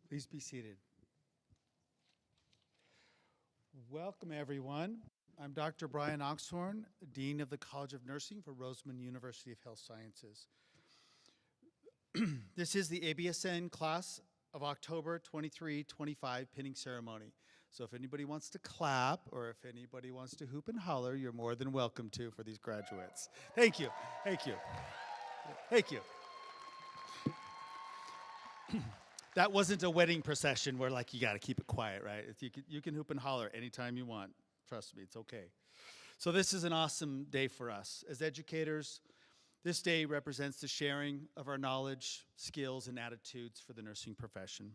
Please be seated. Welcome, everyone. I'm Dr. Brian Oxhorn, Dean of the College of Nursing for Roseman University of Health Sciences. This is the ABSN class of October 23-25 pinning ceremony. So if anybody wants to clap or if anybody wants to hoop and holler, you're more than welcome to for these graduates. Thank you. Thank you. Thank you. That wasn't a wedding procession where you got to keep it quiet, right? You can hoop and holler anytime you want. Trust me, it's okay. So this is an awesome day for us. As educators, this day represents the sharing of our knowledge, skills, and attitudes for the nursing profession.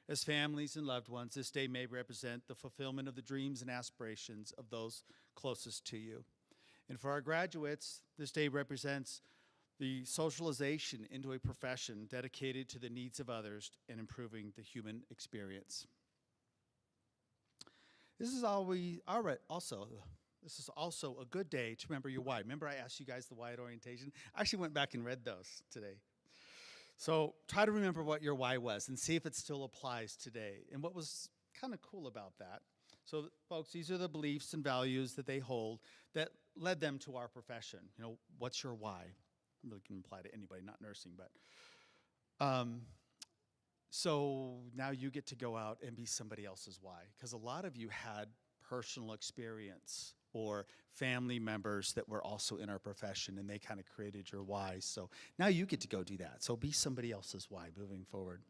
As families and loved ones, this day may represent the fulfillment of the dreams and aspirations of those closest to you. And for our graduates, this day represents the socialization into a profession dedicated to the needs of others and improving the human experience. This is also a good day to remember your why. Remember I asked you guys the why at orientation? I actually went back and read those today. So try to remember what your why was and see if it still applies today. And what was kind of cool about that. So folks, these are the beliefs and values that they hold that led them to our profession. What's your why? Really can apply to anybody, not nursing, but so now you get to go out and be somebody else's why, because a lot of you had personal experience or family members that were also in our profession and they kind of created your why. So now you get to go do that. So be somebody else's why moving forward.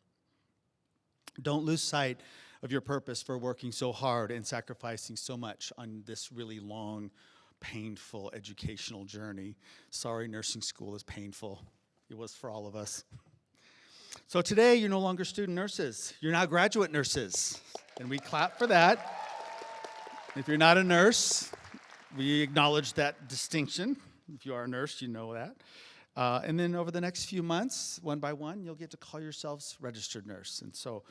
Don't lose sight of your purpose for working so hard and sacrificing so much on this really long, painful educational journey. Sorry, nursing school is painful. It was for all of us. So today, you're no longer student nurses. You're now graduate nurses. And we clap for that. If you're not a nurse, we acknowledge that distinction. If you are a nurse, you know that. And then over the next few months, one by one, you'll get to call yourselves registered nurse. And so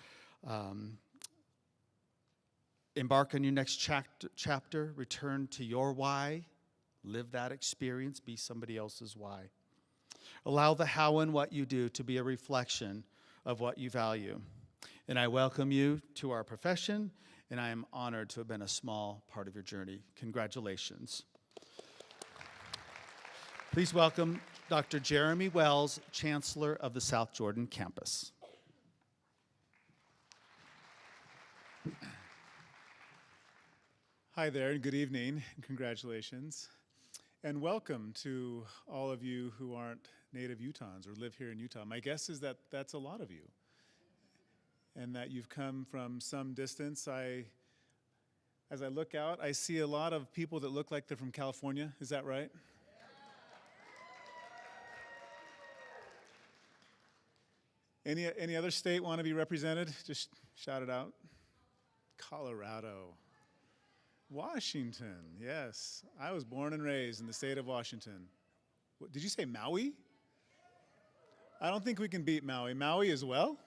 embark on your next chapter, return to your why, live that experience, be somebody else's why. Allow the how and what you do to be a reflection of what you value. And I welcome you to our profession, and I am honored to have been a small part of your journey. Congratulations. Please welcome Dr. Jeremy Wells, Chancellor of the South Jordan campus. Hi there, and good evening, and congratulations. And welcome to all of you who aren't native Utahns or live here in Utah. My guess is that that's a lot of you, and that you've come from some distance. As I look out, I see a lot of people that look like they're from California. Is that right? Any other state want to be represented? Just shout it out. Colorado. Washington, yes. I was born and raised in the state of Washington. What, did you say Maui? I don't think we can beat Maui. Maui as well?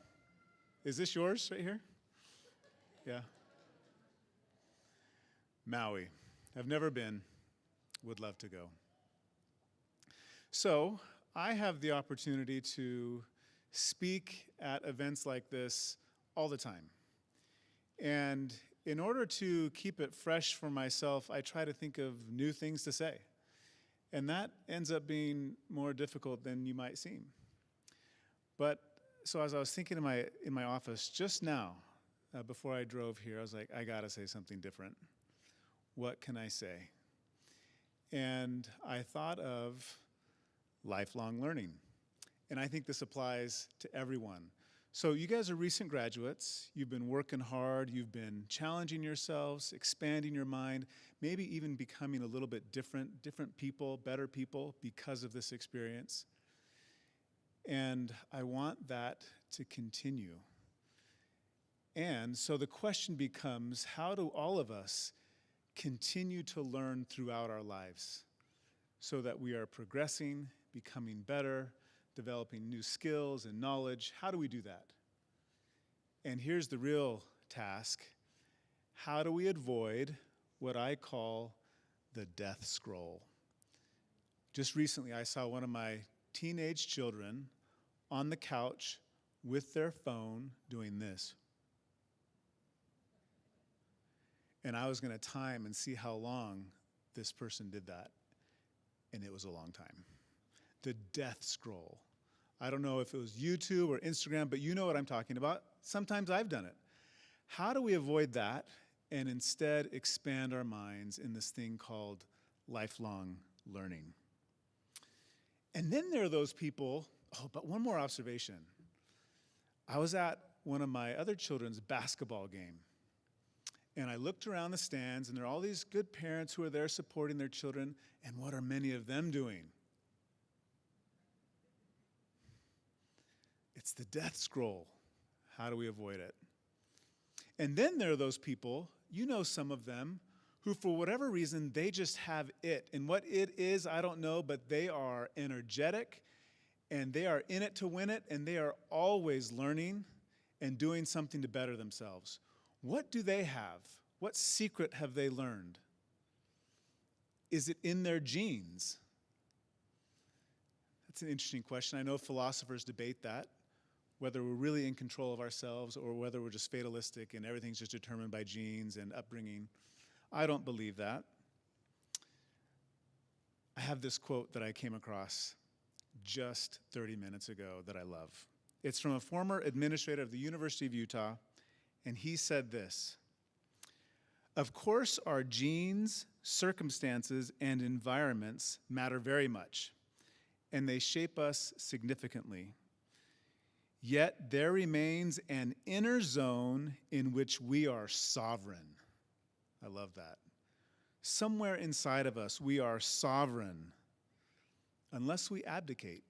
Is this yours right here? Yeah. Maui. I've never been. Would love to go. So I have the opportunity to speak at events like this all the time. And in order to keep it fresh for myself, I try to think of new things to say. And that ends up being more difficult than you might seem. But so as I was thinking in my office just now, before I drove here, I was like, I gotta say something different. What can I say? And I thought of lifelong learning. And I think this applies to everyone. So you guys are recent graduates. You've been working hard. You've been challenging yourselves, expanding your mind, maybe even becoming a little bit different people, better people because of this experience. And I want that to continue. And so the question becomes, how do all of us continue to learn throughout our lives so that we are progressing, becoming better, developing new skills and knowledge? How do we do that? And here's the real task. How do we avoid what I call the death scroll? Just recently, I saw one of my teenage children on the couch with their phone doing this. And I was going to time and see how long this person did that. And it was a long time. The death scroll. I don't know if it was YouTube or Instagram, but you know what I'm talking about. Sometimes I've done it. How do we avoid that and instead expand our minds in this thing called lifelong learning? And then there are those people, but one more observation. I was at one of my other children's basketball game, and I looked around the stands, and there are all these good parents who are there supporting their children, and what are many of them doing? It's the death scroll. How do we avoid it? And then there are those people, you know some of them, who for whatever reason, they just have it. And what it is, I don't know, but they are energetic, and they are in it to win it, and they are always learning and doing something to better themselves. What do they have? What secret have they learned? Is it in their genes? That's an interesting question. I know philosophers debate that, whether we're really in control of ourselves or whether we're just fatalistic and everything's just determined by genes and upbringing. I don't believe that. I have this quote that I came across just 30 minutes ago that I love. It's from a former administrator of the University of Utah, and he said this: "Of course, our genes, circumstances, and environments matter very much, and they shape us significantly. Yet there remains an inner zone in which we are sovereign." I love that. Somewhere inside of us, we are sovereign unless we abdicate.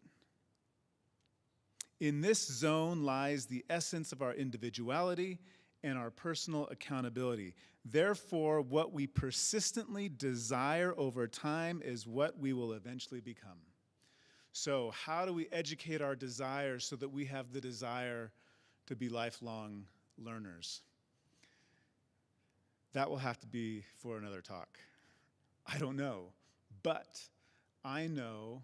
In this zone lies the essence of our individuality and our personal accountability. Therefore, what we persistently desire over time is what we will eventually become. So how do we educate our desires so that we have the desire to be lifelong learners? That will have to be for another talk. I don't know, but I know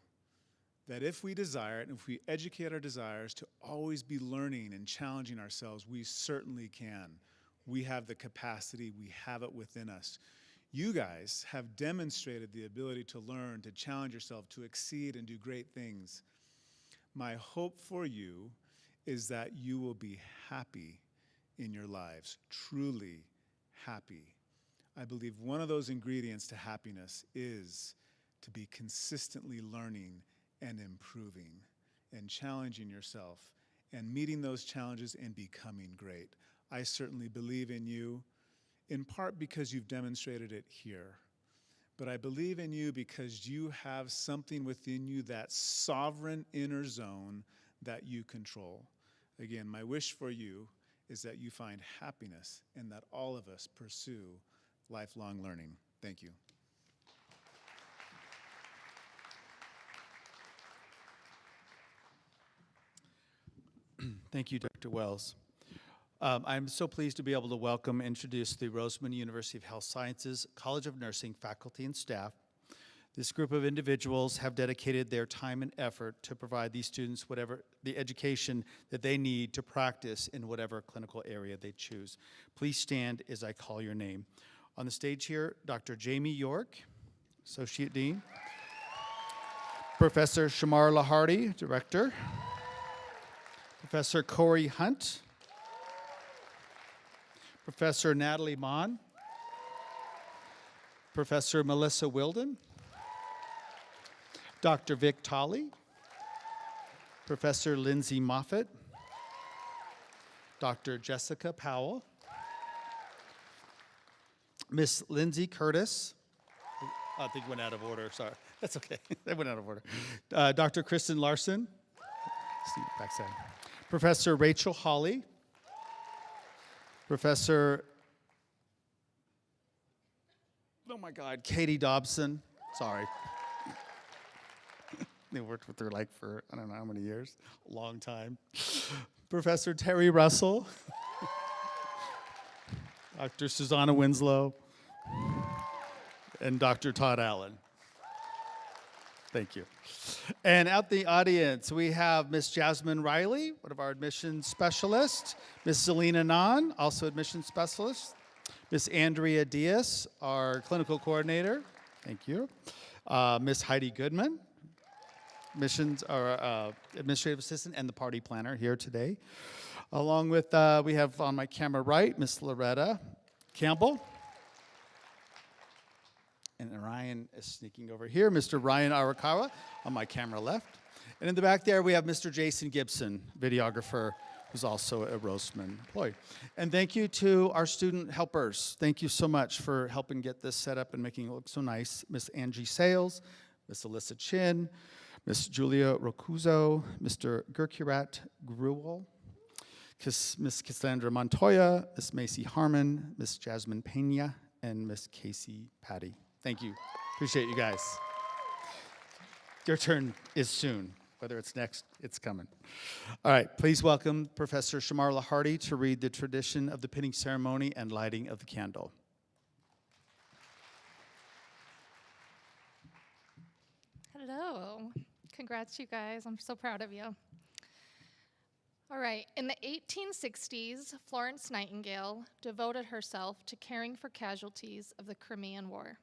that if we desire it, and if we educate our desires to always be learning and challenging ourselves, we certainly can. We have the capacity, we have it within us. You guys have demonstrated the ability to learn, to challenge yourself, to exceed and do great things. My hope for you is that you will be happy in your lives, truly happy. I believe one of those ingredients to happiness is to be consistently learning and improving and challenging yourself and meeting those challenges and becoming great. I certainly believe in you, in part because you've demonstrated it here. But I believe in you because you have something within you, that sovereign inner zone that you control. Again, my wish for you is that you find happiness and that all of us pursue lifelong learning. Thank you. Thank you, Dr. Wells. I'm so pleased to be able to welcome and introduce the Roseman University of Health Sciences College of Nursing faculty and staff. This group of individuals have dedicated their time and effort to provide these students whatever the education that they need to practice in whatever clinical area they choose. Please stand as I call your name. On the stage here, Dr. Jamie York, Associate Dean. Professor Shamar Lahardi, Director. Professor Corey Hunt. Professor Natalie Mon. Professor Melissa Wilden. Dr. Vic Tolley. Professor Lindsay Moffett. Dr. Jessica Powell. Miss Lindsay Curtis. I think went out of order, sorry. That's okay, that went out of order. Dr. Kristen Larson. Steve, backside. Professor Rachel Hawley. Professor, oh my God, Katie Dobson. Sorry. They worked with her like for, I don't know how many years, a long time. Professor Terry Russell. Dr. Susanna Winslow. And Dr. Todd Allen. Thank you. And out the audience, we have Miss Jasmine Riley, one of our admissions specialists, Miss Selena Nan, also admissions specialist, Miss Andrea Diaz, our clinical coordinator. Thank you. Miss Heidi Goodman, admissions or administrative assistant and the party planner here today. Along with, we have on my camera right, Miss Loretta Campbell. And Ryan is sneaking over here, Mr. Ryan Arakawa on my camera left. And in the back there, we have Mr. Jason Gibson, videographer, who's also a Roseman employee. And thank you to our student helpers. Thank you so much for helping get this set up and making it look so nice. Miss Angie Sales, Miss Alyssa Chin, Miss Julia Rocuzo, Mr. Gerkurat Gruel, Miss Cassandra Montoya, Miss Macy Harmon, Miss Jasmine Pena, and Miss Casey Patty. Thank you. Appreciate you guys. Your turn is soon. Whether it's next, it's coming. All right, please welcome Professor Shamarla Hardy to read the tradition of the pinning ceremony and lighting of the candle. Hello. Congrats, you guys. I'm so proud of you. All right. In the 1860s, Florence Nightingale devoted herself to caring for casualties of the Crimean War.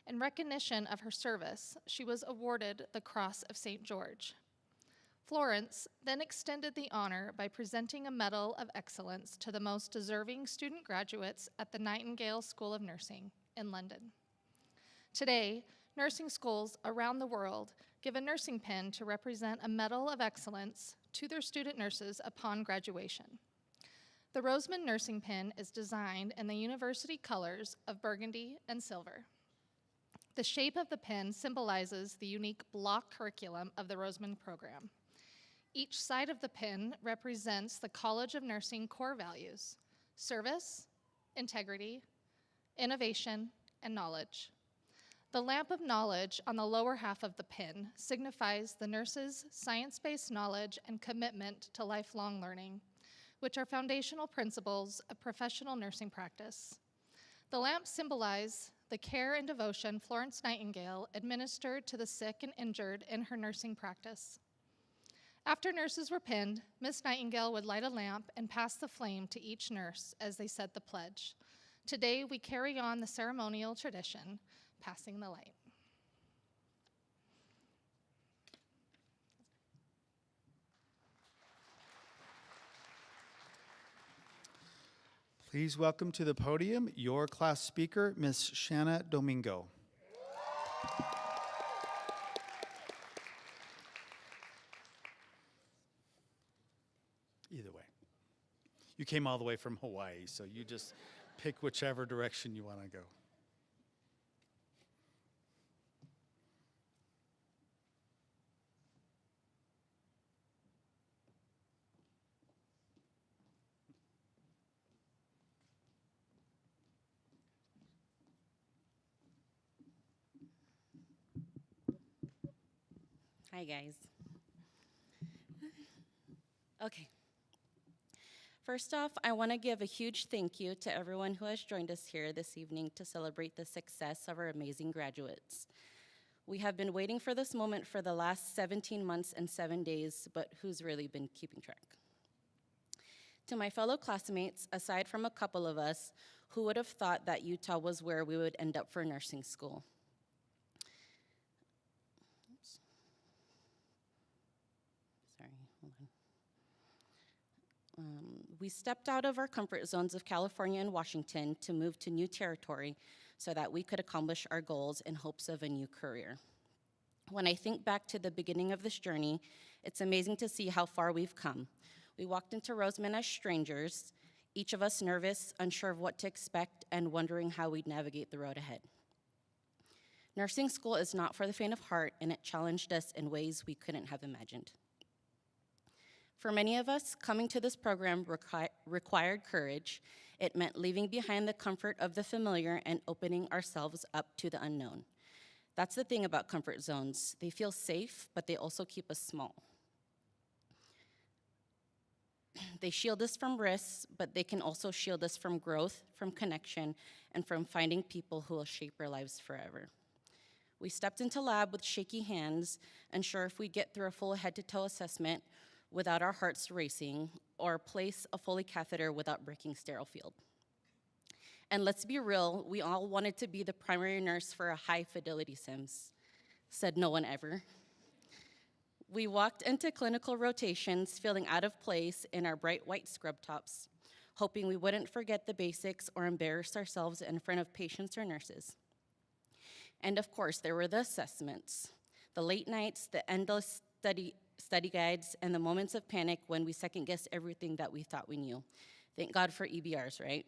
In recognition of her service, she was awarded the Cross of St. George. Florence then extended the honor by presenting a Medal of Excellence to the most deserving student graduates at the Nightingale School of Nursing in London. Today, nursing schools around the world give a nursing pin to represent a Medal of Excellence to their student nurses upon graduation. The Roseman nursing pin is designed in the university colors of burgundy and silver. The shape of the pin symbolizes the unique block curriculum of the Roseman program. Each side of the pin represents the College of Nursing core values: service, integrity, innovation, and knowledge. The lamp of knowledge on the lower half of the pin signifies the nurse's science-based knowledge and commitment to lifelong learning, which are foundational principles of professional nursing practice. The lamps symbolize the care and devotion Florence Nightingale administered to the sick and injured in her nursing practice. After nurses were pinned, Miss Nightingale would light a lamp and pass the flame to each nurse as they said the pledge. Today, we carry on the ceremonial tradition, passing the light. Please welcome to the podium your class speaker, Miss Shanna Domingo. Either way. You came all the way from Hawaii, so you just pick whichever direction you want to go. Hi, guys. Okay. First off, I want to give a huge thank you to everyone who has joined us here this evening to celebrate the success of our amazing graduates. We have been waiting for this moment for the last 17 months and 7 days, but who's really been keeping track? To my fellow classmates, aside from a couple of us, who would have thought that Utah was where we would end up for nursing school? We stepped out of our comfort zones of California and Washington to move to new territory so that we could accomplish our goals in hopes of a new career. When I think back to the beginning of this journey, it's amazing to see how far we've come. We walked into Roseman as strangers, each of us nervous, unsure of what to expect, and wondering how we'd navigate the road ahead. Nursing school is not for the faint of heart, and it challenged us in ways we couldn't have imagined. For many of us, coming to this program required courage. It meant leaving behind the comfort of the familiar and opening ourselves up to the unknown. That's the thing about comfort zones. They feel safe, but they also keep us small. They shield us from risks, but they can also shield us from growth, from connection, and from finding people who will shape our lives forever. We stepped into lab with shaky hands, unsure if we'd get through a full head-to-toe assessment without our hearts racing, or place a Foley catheter without breaking sterile field. And let's be real, we all wanted to be the primary nurse for a high-fidelity Sims. Said no one ever. We walked into clinical rotations feeling out of place in our bright white scrub tops, hoping we wouldn't forget the basics or embarrass ourselves in front of patients or nurses. And of course, there were the assessments, the late nights, the endless study guides, and the moments of panic when we second-guessed everything that we thought we knew. Thank God for EBRs, right?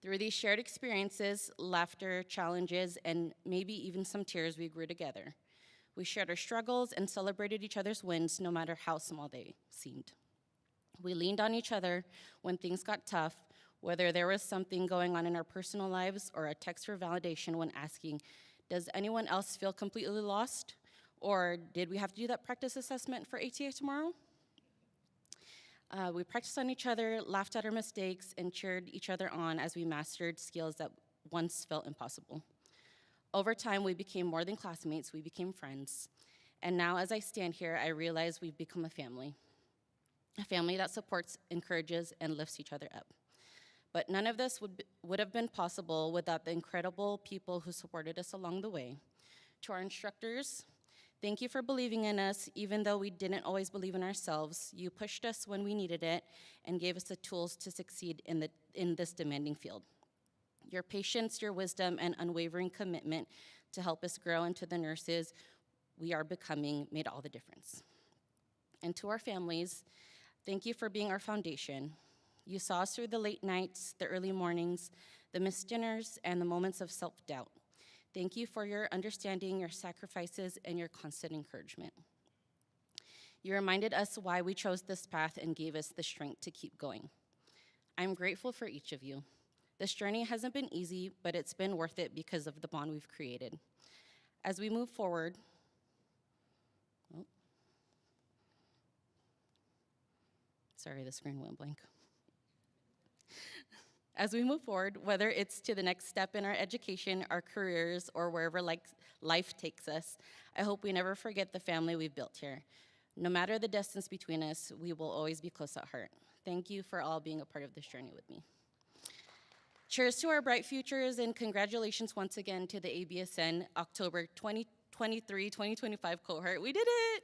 Through these shared experiences, laughter, challenges, and maybe even some tears, we grew together. We shared our struggles and celebrated each other's wins, no matter how small they seemed. We leaned on each other when things got tough, whether there was something going on in our personal lives or a text for validation when asking, does anyone else feel completely lost? Or did we have to do that practice assessment for ATA tomorrow? We practiced on each other, laughed at our mistakes, and cheered each other on as we mastered skills that once felt impossible. Over time, we became more than classmates, we became friends. And now as I stand here, I realize we've become a family that supports, encourages, and lifts each other up. But none of this would have been possible without the incredible people who supported us along the way. To our instructors, thank you for believing in us, even though we didn't always believe in ourselves. You pushed us when we needed it and gave us the tools to succeed in this demanding field. Your patience, your wisdom, and unwavering commitment to help us grow into the nurses we are becoming made all the difference. And to our families, thank you for being our foundation. You saw us through the late nights, the early mornings, the missed dinners, and the moments of self-doubt. Thank you for your understanding, your sacrifices, and your constant encouragement. You reminded us why we chose this path and gave us the strength to keep going. I'm grateful for each of you. This journey hasn't been easy, but it's been worth it because of the bond we've created. As we move forward, sorry, the screen went blank. As we move forward, whether it's to the next step in our education, our careers, or wherever life takes us, I hope we never forget the family we've built here. No matter the distance between us, we will always be close at heart. Thank you for all being a part of this journey with me. Cheers to our bright futures, and congratulations once again to the ABSN October 2023-2025 cohort. We did it!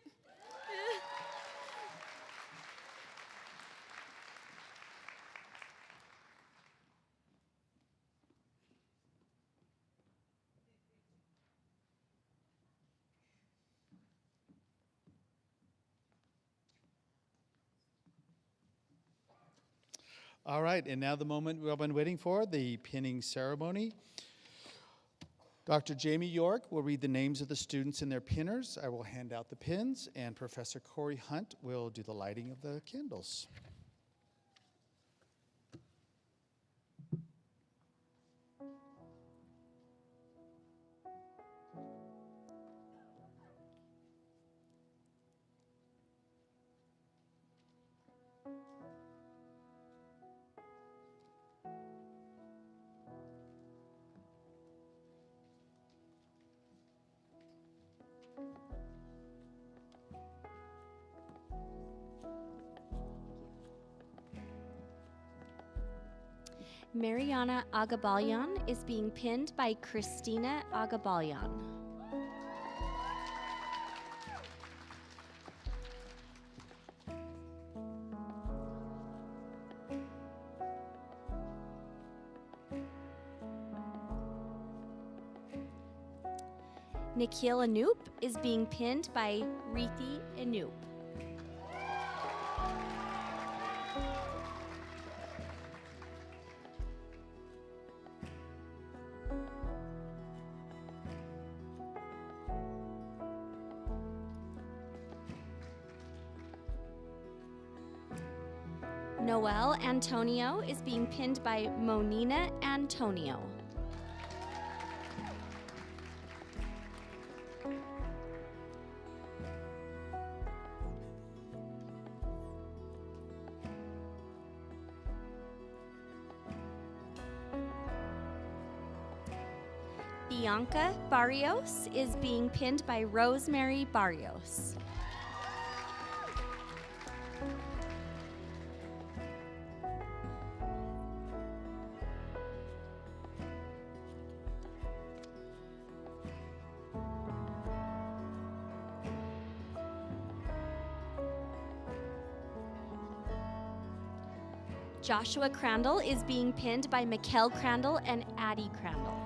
All right, and now the moment we've all been waiting for, the pinning ceremony. Dr. Jamie York will read the names of the students and their pinners. I will hand out the pins, and Professor Corey Hunt will do the lighting of the candles. Mariana Agabalyan is being pinned by Christina Agabalyan. Nikhil Anoop is being pinned by Reethi Anoop. Noel Antonio is being pinned by Monina Antonio. Bianca Barrios is being pinned by Rosemary Barrios. Joshua Crandall is being pinned by Mikkel Crandall and Addie Crandall.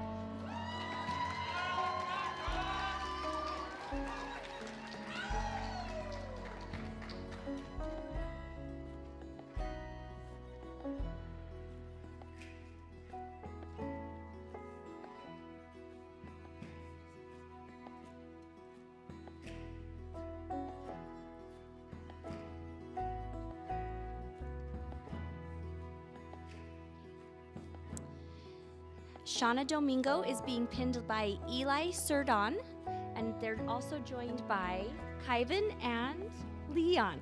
Shauna Domingo is being pinned by Eli Surdon, and they're also joined by Kyvan and Leon.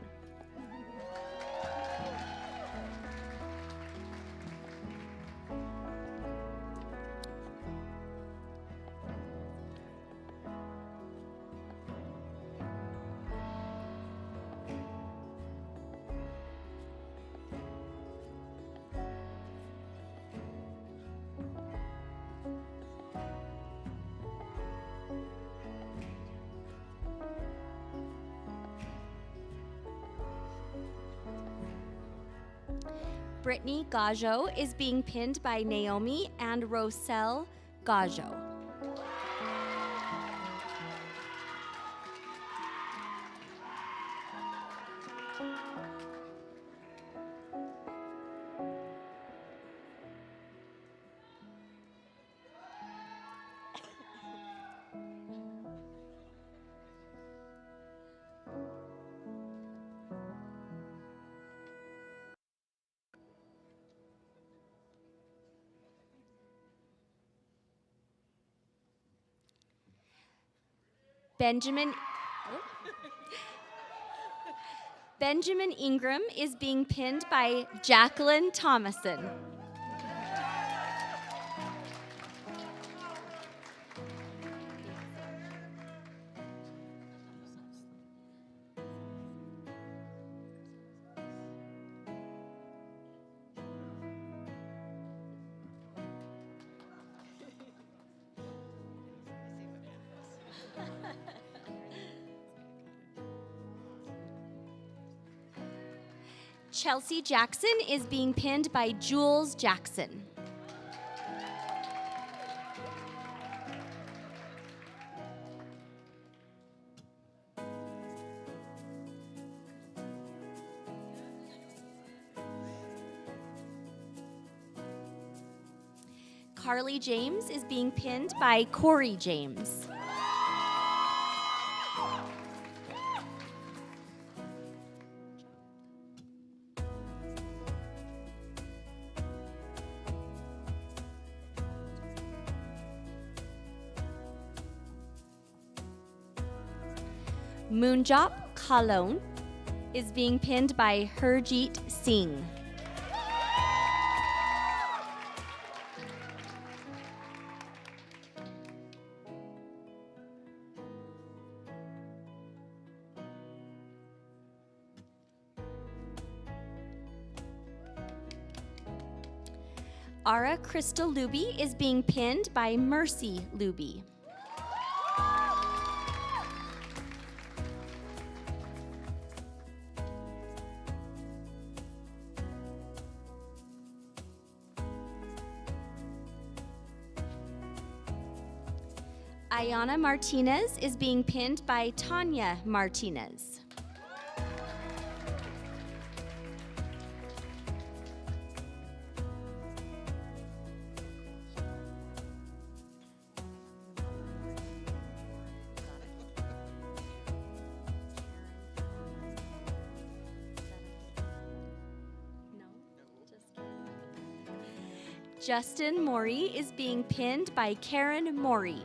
Brittany Gajo is being pinned by Naomi and Roselle Gajo. Benjamin Ingram is being pinned by Jacqueline Thomason. Chelsea Jackson is being pinned by Jules Jackson. Carly James is being pinned by Corey James. Moonjot Kalon is being pinned by Harjeet Singh. Ara Crystal Luby is being pinned by Mercy Luby. Ayana Martinez is being pinned by Tanya Martinez. Justin Morey is being pinned by Karen Morey.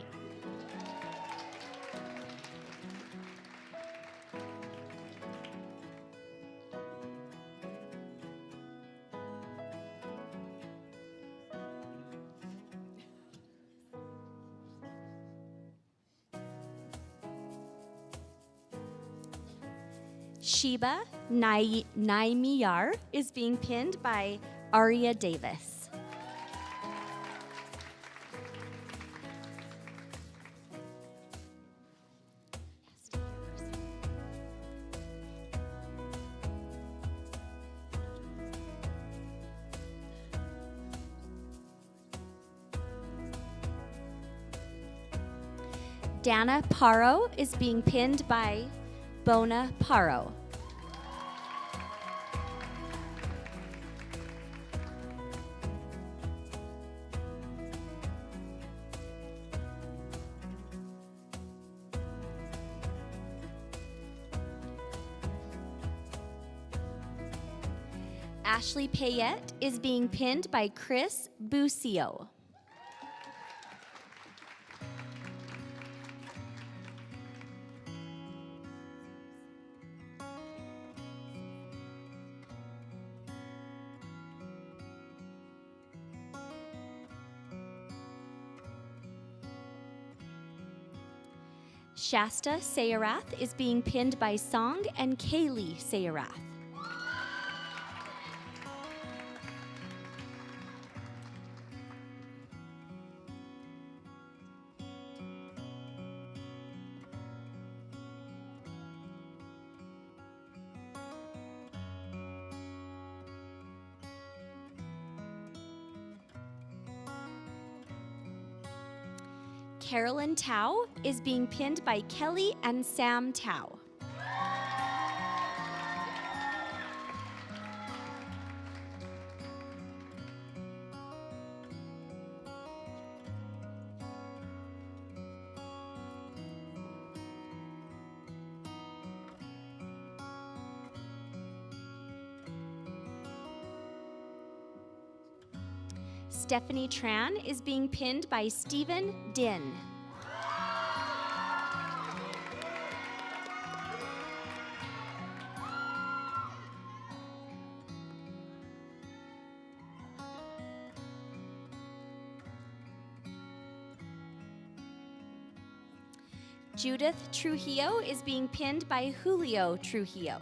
Sheba Naimiyar is being pinned by Aria Davis. Dana Paro is being pinned by Bona Paro. Ashley Payette is being pinned by Chris Busio. Shasta Sayarath is being pinned by Song and Kaylee Sayarath. Carolyn Tao is being pinned by Kelly and Sam Tao. Stephanie Tran is being pinned by Stephen Din. Judith Trujillo is being pinned by Julio Trujillo.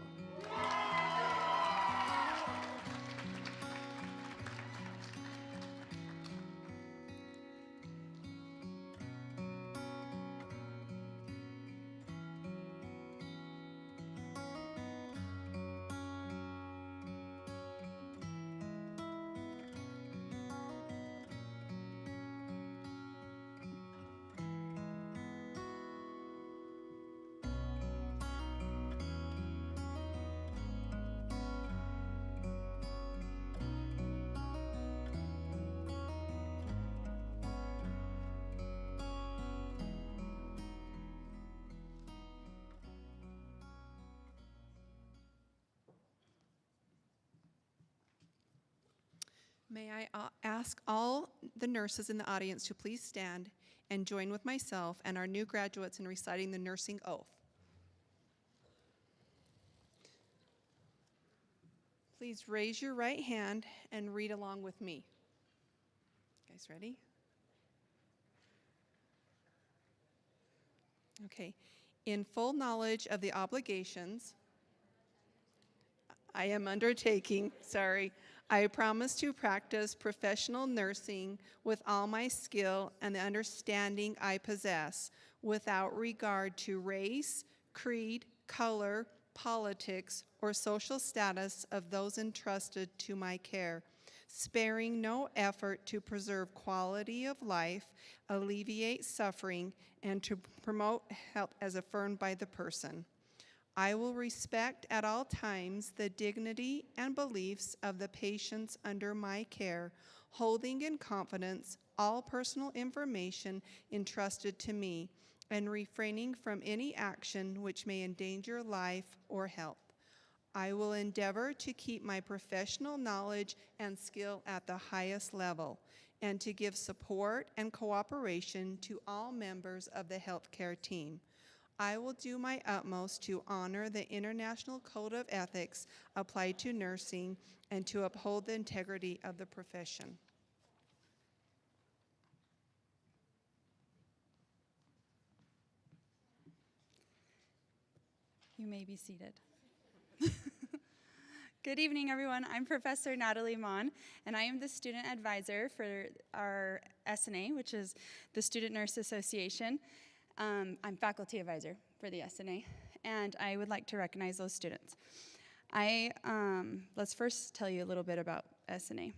May I ask all the nurses in the audience to please stand and join with myself and our new graduates in reciting the nursing oath. Please raise your right hand and read along with me. Guys ready? Okay. In full knowledge of the obligations I am undertaking, I promise to practice professional nursing with all my skill and the understanding I possess, without regard to race, creed, color, politics, or social status of those entrusted to my care, sparing no effort to preserve quality of life, alleviate suffering, and to promote health as affirmed by the person. I will respect at all times the dignity and beliefs of the patients under my care, holding in confidence all personal information entrusted to me, and refraining from any action which may endanger life or health. I will endeavor to keep my professional knowledge and skill at the highest level, and to give support and cooperation to all members of the healthcare team. I will do my utmost to honor the International Code of Ethics applied to nursing and to uphold the integrity of the profession. You may be seated. Good evening, everyone. I'm Professor Natalie Mon, and I am the student advisor for our SNA, which is the Student Nurse Association. I'm faculty advisor for the SNA, and I would like to recognize those students. Let's first tell you a little bit about SNA.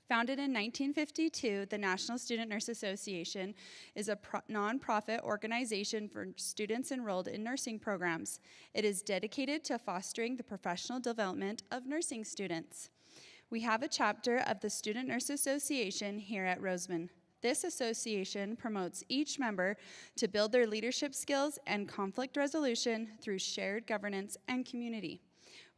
Founded in 1952, the National Student Nurse Association is a nonprofit organization for students enrolled in nursing programs. It is dedicated to fostering the professional development of nursing students. We have a chapter of the Student Nurse Association here at Roseman. This association promotes each member to build their leadership skills and conflict resolution through shared governance and community,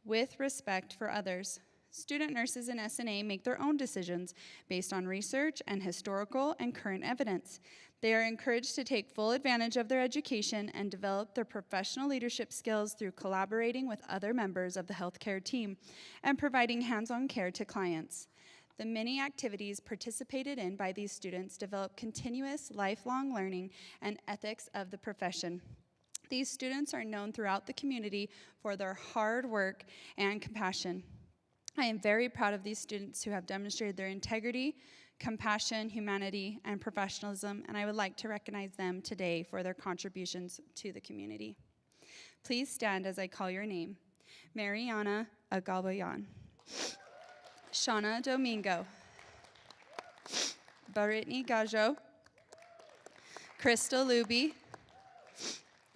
with respect for others. Student nurses in SNA make their own decisions based on research and historical and current evidence. They are encouraged to take full advantage of their education and develop their professional leadership skills through collaborating with other members of the healthcare team and providing hands-on care to clients. The many activities participated in by these students develop continuous lifelong learning and ethics of the profession. These students are known throughout the community for their hard work and compassion. I am very proud of these students who have demonstrated their integrity, compassion, humanity, and professionalism, and I would like to recognize them today for their contributions to the community. Please stand as I call your name. Mariana Agalbayan, Shauna Domingo, Baritni Gajo, Crystal Luby,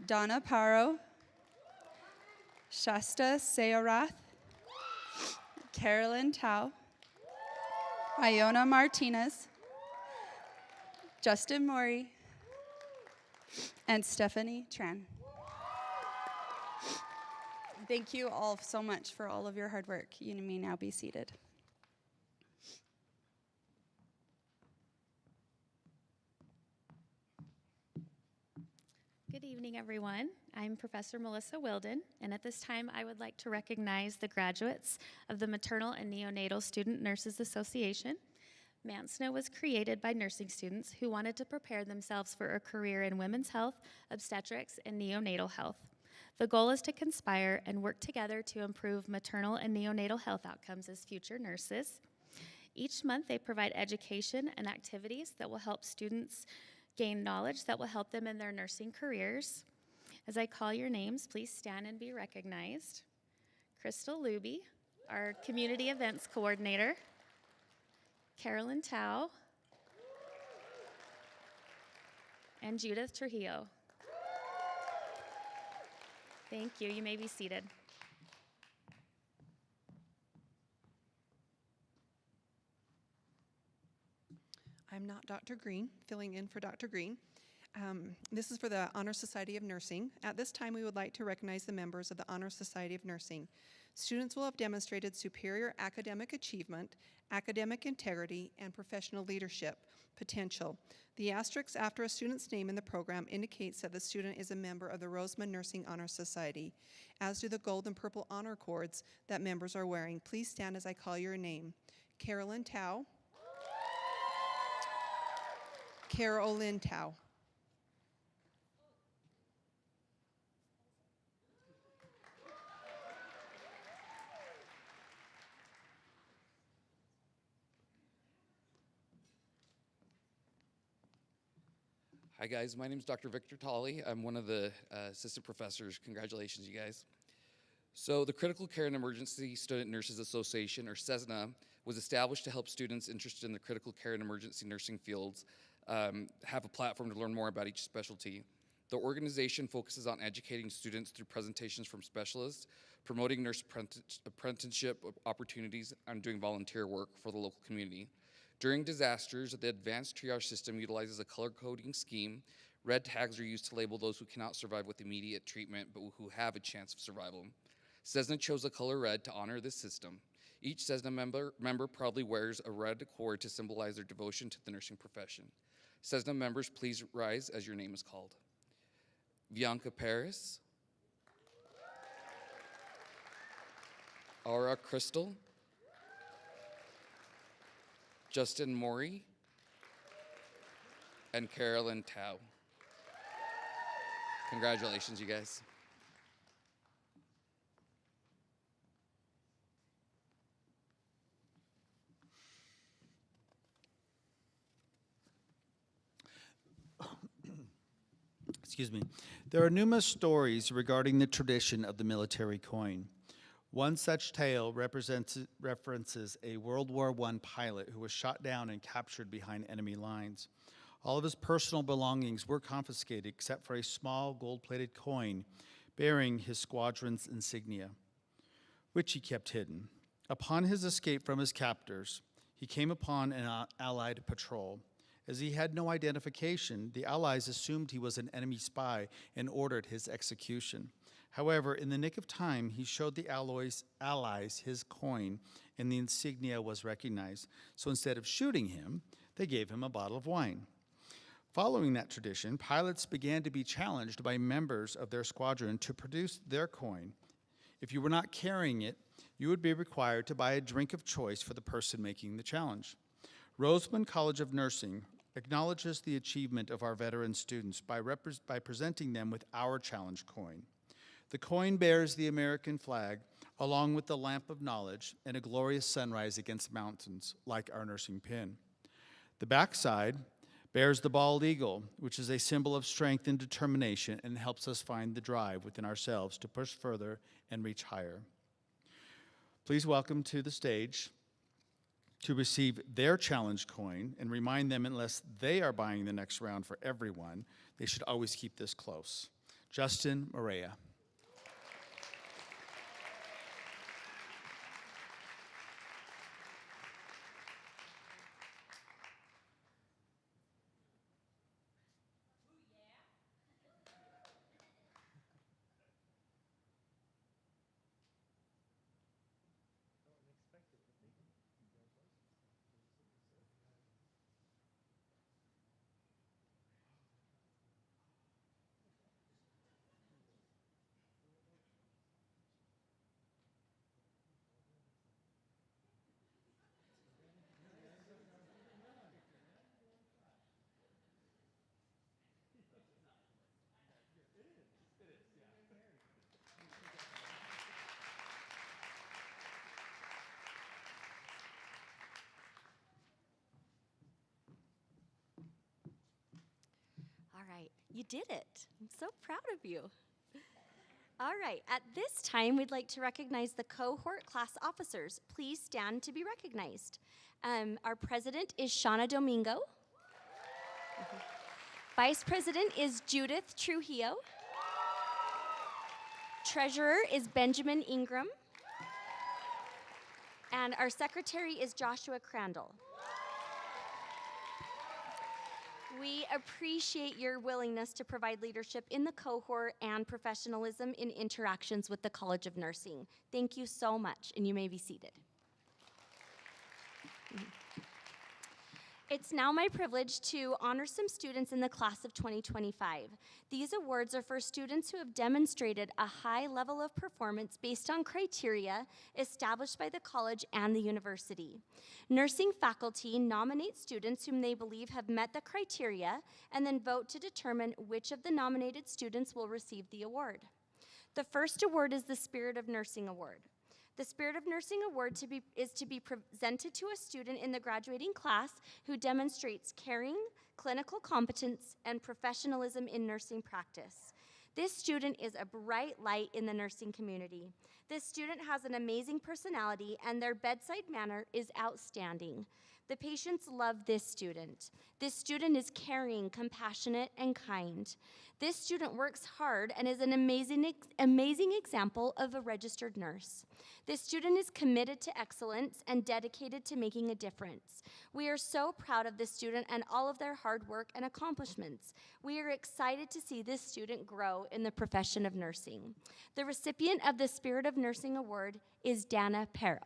Donna Paro, Shasta Seorath, Carolyn Tao, Iona Martinez, Justin Mori, and Stephanie Tran. Thank you all so much for all of your hard work. You may now be seated. Good evening, everyone. I'm Professor Melissa Wilden, and at this time I would like to recognize the graduates of the Maternal and Neonatal Student Nurses Association. MANSNA was created by nursing students who wanted to prepare themselves for a career in women's health, obstetrics, and neonatal health. The goal is to conspire and work together to improve maternal and neonatal health outcomes as future nurses. Each month they provide education and activities that will help students gain knowledge that will help them in their nursing careers. As I call your names, please stand and be recognized. Crystal Luby, our Community Events Coordinator. Carolyn Tao. And Judith Trujillo. Thank you. You may be seated. I'm not Dr. Green, filling in for Dr. Green. This is for the Honor Society of Nursing. At this time, we would like to recognize the members of the Honor Society of Nursing. Students will have demonstrated superior academic achievement, academic integrity, and professional leadership potential. The asterisk after a student's name in the program indicates that the student is a member of the Roseman Nursing Honor Society, as do the gold and purple honor cords that members are wearing. Please stand as I call your name. Carolyn Tao. Carolyn Tao. Hi guys, my name is Dr. Victor Tolley. I'm one of the assistant professors. Congratulations, you guys. So the Critical Care and Emergency Student Nurses Association, or CESNA, was established to help students interested in the critical care and emergency nursing fields have a platform to learn more about each specialty. The organization focuses on educating students through presentations from specialists, promoting nurse apprenticeship opportunities, and doing volunteer work for the local community. During disasters, the advanced triage system utilizes a color coding scheme. Red tags are used to label those who cannot survive with immediate treatment, but who have a chance of survival. CESNA chose the color red to honor this system. Each CESNA member proudly wears a red cord to symbolize their devotion to the nursing profession. CESNA members, please rise as your name is called. Bianca Paris. Aura Crystal. Justin Mori. And Carolyn Tao. Congratulations, you guys. excuse me, there are numerous stories regarding the tradition of the military coin. One such tale references a World War I pilot who was shot down and captured behind enemy lines. All of his personal belongings were confiscated except for a small gold-plated coin bearing his squadron's insignia, which he kept hidden. Upon his escape from his captors, he came upon an Allied patrol. As he had no identification, the Allies assumed he was an enemy spy and ordered his execution. However, in the nick of time, he showed the Allies his coin, and the insignia was recognized. So instead of shooting him, they gave him a bottle of wine. Following that tradition, pilots began to be challenged by members of their squadron to produce their coin. If you were not carrying it, you would be required to buy a drink of choice for the person making the challenge. Roseman College of Nursing acknowledges the achievement of our veteran students by presenting them with our challenge coin. The coin bears the American flag, along with the lamp of knowledge and a glorious sunrise against mountains, like our nursing pin. The backside bears the bald eagle, which is a symbol of strength and determination and helps us find the drive within ourselves to push further and reach higher. Please welcome to the stage to receive their challenge coin and remind them unless they are buying the next round for everyone, they should always keep this close. Justin Maria. All right, you did it. I'm so proud of you. All right, at this time, we'd like to recognize the cohort class officers. Please stand to be recognized. Our president is Shauna Domingo. Vice president is Judith Trujillo. Treasurer is Benjamin Ingram. And our secretary is Joshua Crandall. We appreciate your willingness to provide leadership in the cohort and professionalism in interactions with the College of Nursing. Thank you so much, and you may be seated. It's now my privilege to honor some students in the class of 2025. These awards are for students who have demonstrated a high level of performance based on criteria established by the college and the university. Nursing faculty nominate students whom they believe have met the criteria and then vote to determine which of the nominated students will receive the award. The first award is the Spirit of Nursing Award. The Spirit of Nursing Award is to be presented to a student in the graduating class who demonstrates caring, clinical competence, and professionalism in nursing practice. This student is a bright light in the nursing community. This student has an amazing personality, and their bedside manner is outstanding. The patients love this student. This student is caring, compassionate, and kind. This student works hard and is an amazing example of a registered nurse. This student is committed to excellence and dedicated to making a difference. We are so proud of this student and all of their hard work and accomplishments. We are excited to see this student grow in the profession of nursing. The recipient of the Spirit of Nursing Award is Dana Perro.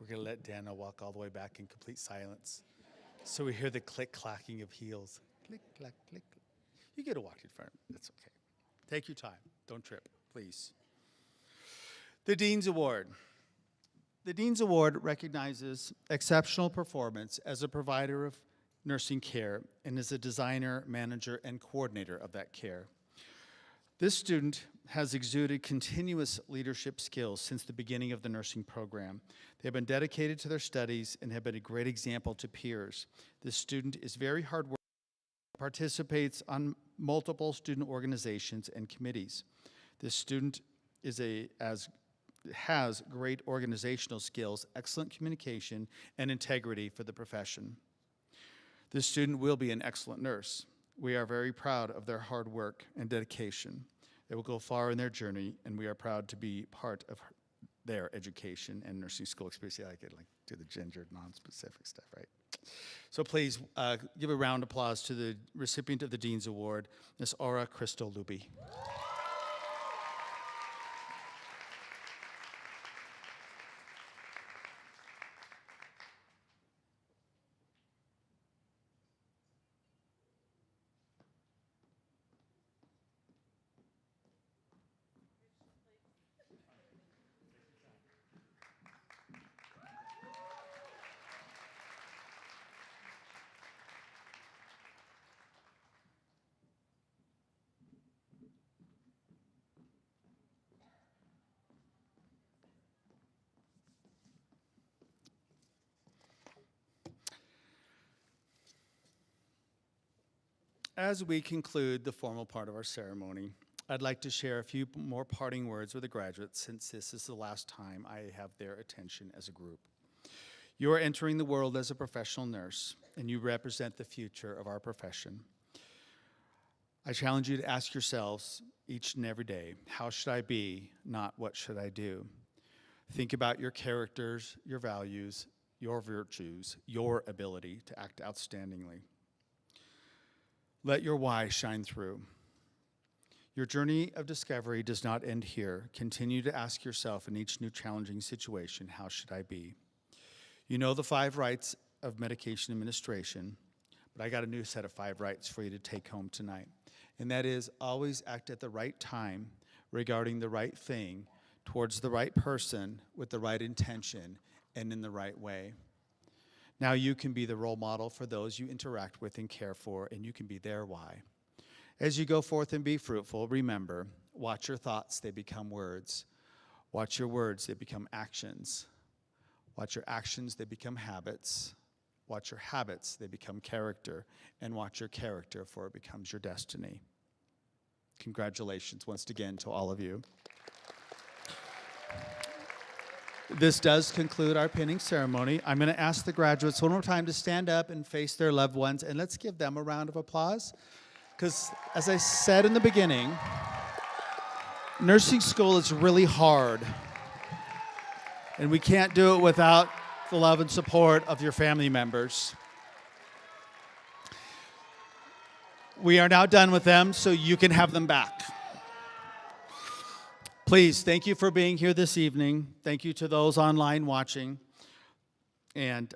We're going to let Dana walk all the way back in complete silence. So we hear the click-clacking of heels. Click, clack, click. You get to walk in front. That's okay. Take your time. Don't trip, please. The Dean's Award. The Dean's Award recognizes exceptional performance as a provider of nursing care and as a designer, manager, and coordinator of that care. This student has exuded continuous leadership skills since the beginning of the nursing program. They have been dedicated to their studies and have been a great example to peers. This student is very hardworking, participates on multiple student organizations and committees. This student has great organizational skills, excellent communication, and integrity for the profession. This student will be an excellent nurse. We are very proud of their hard work and dedication. They will go far in their journey, and we are proud to be part of their education and nursing school experience. Yeah, I could like do the gender non-specific stuff, right? So please give a round of applause to the recipient of the Dean's Award, Ms. Aura Crystal Luby. As we conclude the formal part of our ceremony, I'd like to share a few more parting words with the graduates since this is the last time I have their attention as a group. You are entering the world as a professional nurse, and you represent the future of our profession. I challenge you to ask yourselves each and every day, how should I be, not what should I do? Think about your characters, your values, your virtues, your ability to act outstandingly. Let your why shine through. Your journey of discovery does not end here. Continue to ask yourself in each new challenging situation, how should I be? You know the 5 rights of medication administration, but I got a new set of 5 rights for you to take home tonight. And that is always act at the right time regarding the right thing towards the right person with the right intention and in the right way. Now you can be the role model for those you interact with and care for, and you can be their why. As you go forth and be fruitful, remember, watch your thoughts, they become words. Watch your words, they become actions. Watch your actions, they become habits. Watch your habits, they become character. And watch your character, for it becomes your destiny. Congratulations once again to all of you. This does conclude our pinning ceremony. I'm going to ask the graduates one more time to stand up and face their loved ones, and let's give them a round of applause. Because as I said in the beginning, nursing school is really hard, and we can't do it without the love and support of your family members. We are now done with them, so you can have them back. Please, thank you for being here this evening. Thank you to those online watching. And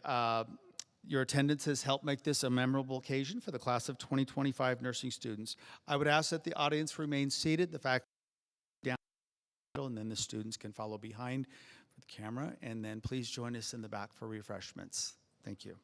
your attendance has helped make this a memorable occasion for the class of 2025 nursing students. I would ask that the audience remain seated, the faculty down, and then the students can follow behind with the camera. And then please join us in the back for refreshments. Thank you.